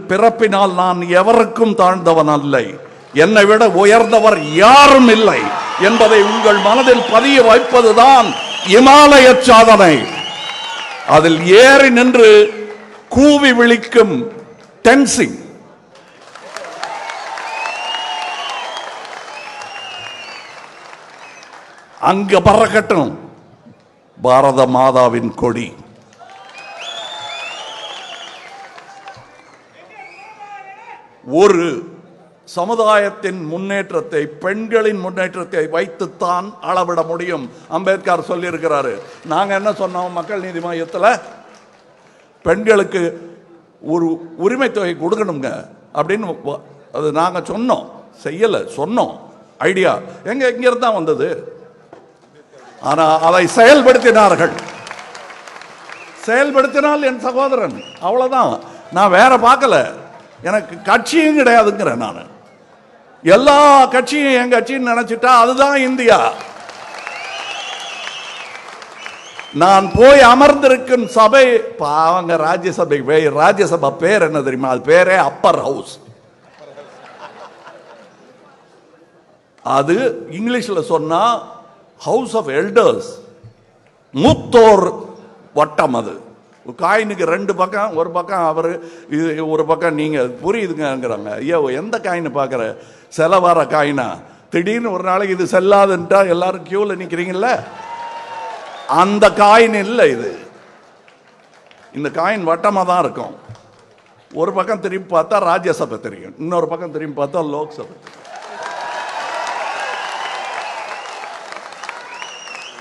பிறப்பினால் நான் எவருக்கும் தாழ்ந்தவன் அல்ல, என்னை விட உயர்ந்தவர் யாரும் இல்லை என்பதை உங்கள் மனதில் பதிய வைப்பதுதான் இமாலய சாதனை. அதில் ஏறி நின்று கூவி விழிக்கும் டென்சிங், அங்க பறக்கட்டும் பாரத மாதாவின் கொடி. ஒரு சமுதாயத்தின் முன்னேற்றத்தை, பெண்களின் முன்னேற்றத்தை வைத்துத்தான் அளவிட முடியும். அம்பேத்கர் சொல்லியிருக்கிறாரு. நாங்க என்ன சொன்னோம்? மக்கள் நீதி மையத்தில் பெண்களுக்கு ஒரு உரிமை தொகை கொடுக்கணுங்க அப்படின்னு அது நாங்க சொன்னோம். செய்யல, சொன்னோம். ஐடியா எங்க இருந்து தான் வந்தது. ஆனா அதை செயல்படுத்தினார்கள். செயல்படுத்தினால் என் சகோதரன், அவ்வளவுதான். நான் வேற பார்க்கல. எனக்கு கட்சியும் கிடையாதுங்கிறேன். நான் எல்லா கட்சியும் என் கட்சின்னு நினைச்சிட்டா அதுதான் இந்தியா. நான் போய் அமர்ந்திருக்கும் சபை, அவங்க ராஜ்யசபை, ராஜ்யசபா பேர் என்ன தெரியுமா? அது பேரே அப்பர் ஹவுஸ். அது இங்கிலீஷ்ல சொன்னா ஹவுஸ் ஆஃப் எல்டர்ஸ், மூத்தோர் வட்டம். அது காயினுக்கு ரெண்டு பக்கம், ஒரு பக்கம் அவரு, ஒரு பக்கம் நீங்க. புரியுதுங்கிறாங்க. ஐயோ, எந்த காயின் பாக்குற? செலவார காயினா? திடீர்னு ஒரு நாளைக்கு இது செல்லாதுன்ட்டா எல்லாரும் கியூல நிக்கிறீங்கல்ல, அந்த காயின் இல்லை இது. இந்த காயின் வட்டமா தான் இருக்கும். ஒரு பக்கம் திரும்பி பார்த்தா ராஜ்யசபை தெரியும், இன்னொரு பக்கம் திரும்பி பார்த்தா லோக்சபை.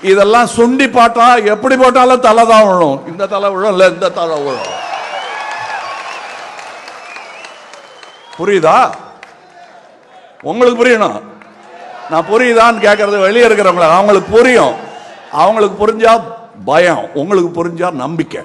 இதெல்லாம் சுண்டி பாட்டா எப்படி போட்டாலும் தலை தான் விழும். இந்த தலை விழும், இல்ல இந்த தலை விழும். புரியுதா? உங்களுக்கு புரியணும். நான் புரியுதான்னு கேட்கறது வெளியே இருக்கிறவங்கள. அவங்களுக்கு புரியும். அவங்களுக்கு புரிஞ்சா பயம், உங்களுக்கு புரிஞ்சா நம்பிக்கை.